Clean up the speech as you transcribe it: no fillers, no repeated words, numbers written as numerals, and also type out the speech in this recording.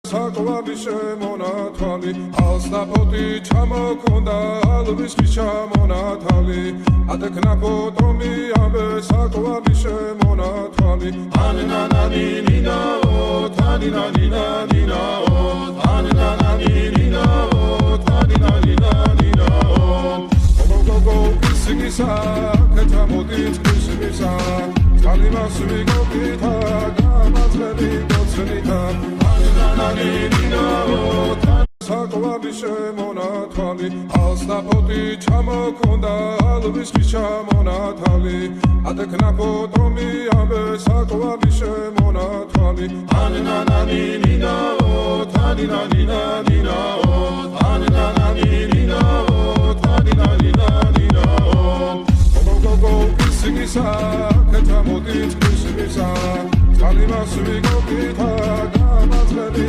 საკვარი შემონათვალი ალსნაფოთი ჩამოქონდა ალვისხის ჩამონათალი ატექნა ფოტომი ამე საკვარი შემონათვალი ანანანინინაო თანინანინანინაო ანანანინინაო თანინანინანინაო გოგოგო ისგისა კეთამოდით ისგისა კალიმას ვიგოგითა გამაცხები გოცნითა საკვარი შემონათვალი ალსნაფოთი ჩამოქონდა ალვისხის ჩამონათალი ატექნა ფოტომი ამე საკვარი შემონათვალი ანანანინინაო თანინანინანინაო ანანანინინაო თანინანინანინაო გოგოგო ისგისა კეთამოდით ისგისა კალიმას ვიგოგითა გამაცხები